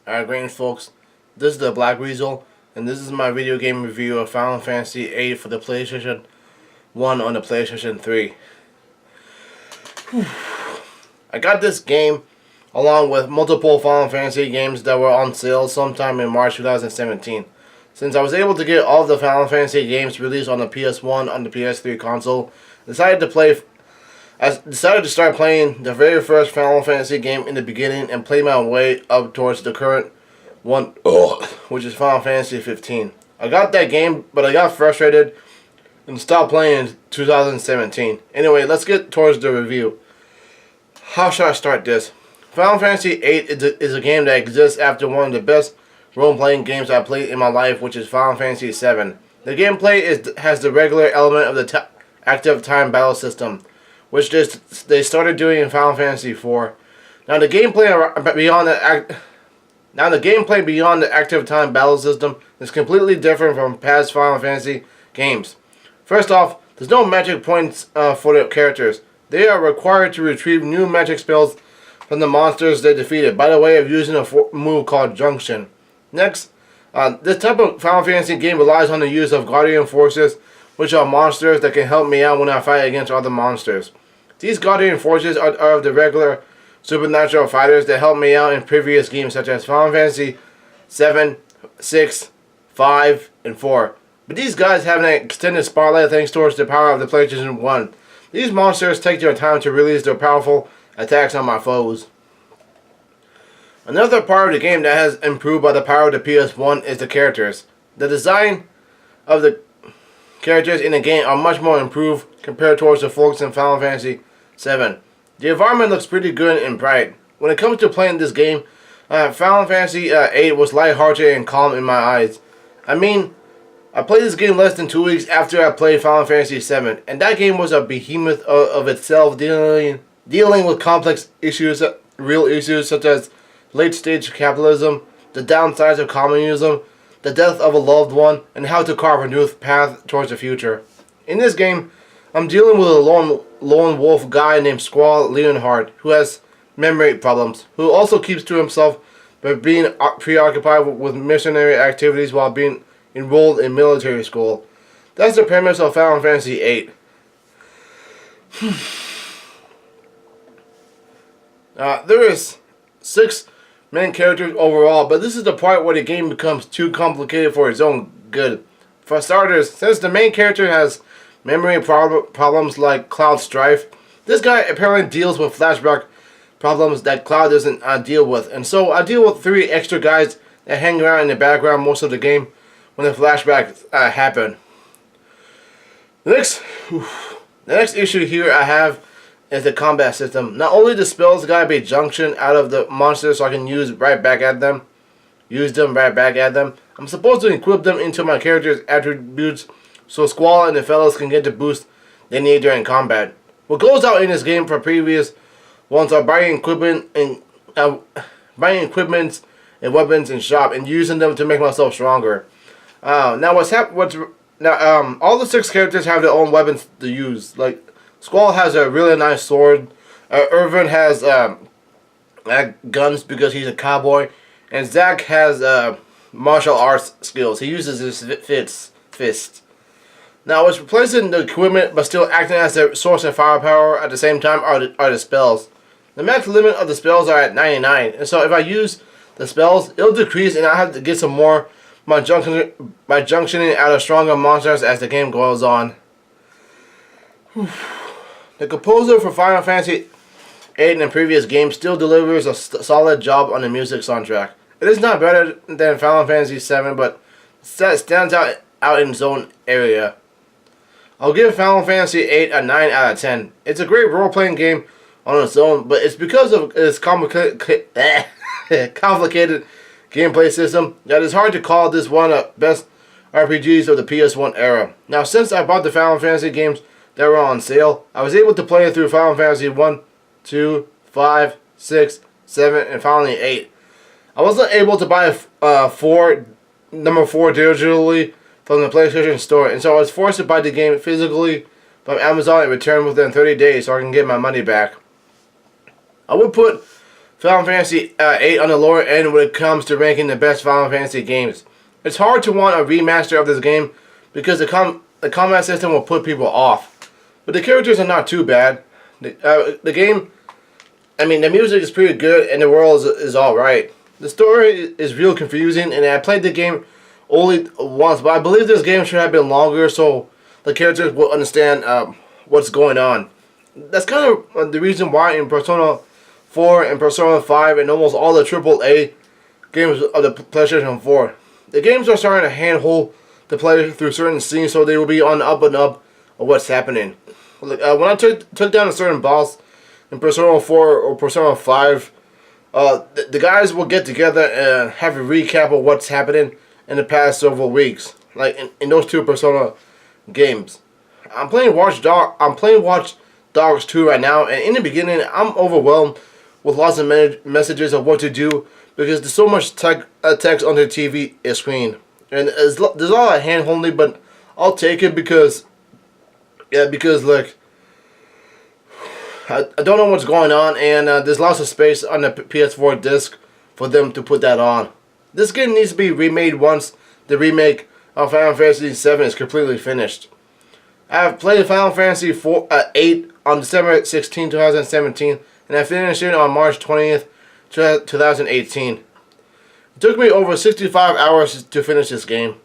Alright, greetings folks, this is the BlackWeasel, and this is my video game review of Final Fantasy VIII for the PlayStation 1 on the PlayStation 3. I got this game along with multiple Final Fantasy games that were on sale sometime in March 2017. Since I was able to get all of the Final Fantasy games released on the PS1 on the PS3 console, I decided to start playing the very first Final Fantasy game in the beginning and play my way up towards the current one, which is Final Fantasy XV. I got that game, but I got frustrated and stopped playing in 2017. Anyway, let's get towards the review. How should I start this? Final Fantasy VIII is a game that exists after one of the best role-playing games I played in my life, which is Final Fantasy VII. The gameplay has the regular element of the active time battle system, which they started doing in Final Fantasy IV. Now the gameplay beyond the active time battle system is completely different from past Final Fantasy games. First off, there's no magic points for the characters. They are required to retrieve new magic spells from the monsters they defeated by the way of using a move called Junction. Next, this type of Final Fantasy game relies on the use of Guardian Forces, which are monsters that can help me out when I fight against other monsters. These Guardian Forces are of the regular supernatural fighters that helped me out in previous games such as Final Fantasy VII, 6, 5, and 4. But these guys have an extended spotlight thanks towards the power of the PlayStation 1. These monsters take their time to release their powerful attacks on my foes. Another part of the game that has improved by the power of the PS1 is the characters. The design of the characters in the game are much more improved compared towards the folks in Final Fantasy VII. The environment looks pretty good and bright. When it comes to playing this game, Final Fantasy VIII was lighthearted and calm in my eyes. I mean, I played this game less than 2 weeks after I played Final Fantasy VII, and that game was a behemoth of itself, dealing with complex issues, real issues such as late-stage capitalism, the downsides of communism, the death of a loved one, and how to carve a new path towards the future. In this game, I'm dealing with a lone wolf guy named Squall Leonhardt, who has memory problems, who also keeps to himself by being preoccupied with missionary activities while being enrolled in military school. That's the premise of Final Fantasy VIII. There is 6 main characters overall, but this is the part where the game becomes too complicated for its own good. For starters, since the main character has memory problems like Cloud Strife, this guy apparently deals with flashback problems that Cloud doesn't deal with, and so I deal with 3 extra guys that hang around in the background most of the game when the flashbacks happen. The next issue here I have is the combat system. Not only the spells gotta be junction out of the monsters so I can use them right back at them, I'm supposed to equip them into my character's attributes so Squall and the fellows can get the boost they need during combat. What goes out in this game for previous ones are buying equipment and weapons in shop and using them to make myself stronger. All the 6 characters have their own weapons to use. Like Squall has a really nice sword. Irvin has guns because he's a cowboy, and Zack has martial arts skills. He uses his fists. Now, what's replacing the equipment but still acting as a source of firepower at the same time are the spells. The max limit of the spells are at 99, and so if I use the spells, it'll decrease, and I have to get some more by junctioning out of stronger monsters as the game goes on. The composer for Final Fantasy VIII and previous games still delivers a solid job on the music soundtrack. It is not better than Final Fantasy VII, but stands out in its own area. I'll give Final Fantasy VIII a 9 out of 10. It's a great role-playing game on its own, but it's because of its complicated gameplay system that it's hard to call this one of the best RPGs of the PS1 era. Now, since I bought the Final Fantasy games that were on sale, I was able to play through Final Fantasy 1, 2, 5, 6, 7, and finally 8. I wasn't able to buy number 4 digitally from the PlayStation Store, and so I was forced to buy the game physically from Amazon and return within 30 days so I can get my money back. I would put Final Fantasy VIII on the lower end when it comes to ranking the best Final Fantasy games. It's hard to want a remaster of this game because the combat system will put people off. But the characters are not too bad. The game, I mean, the music is pretty good and the world is alright. The story is real confusing, and I played the game only once, but I believe this game should have been longer so the characters will understand what's going on. That's kind of the reason why in Persona 4 and Persona 5 and almost all the AAA games of the PlayStation 4, the games are starting to handhold the player through certain scenes so they will be on the up and up of what's happening. When I took down a certain boss in Persona 4 or Persona 5, the guys will get together and have a recap of what's happening in the past several weeks, like in those two Persona games. I'm playing Watch Dogs 2 right now, and in the beginning I'm overwhelmed with lots of messages of what to do because there's so much text on the TV screen, and there's a lot of hand holding, but I'll take it because like I don't know what's going on, and there's lots of space on the PS4 disc for them to put that on. This game needs to be remade once the remake of Final Fantasy VII is completely finished. I have played Final Fantasy VIII on December 16, 2017, and I finished it on March 20th, 2018. It took me over 65 hours to finish this game.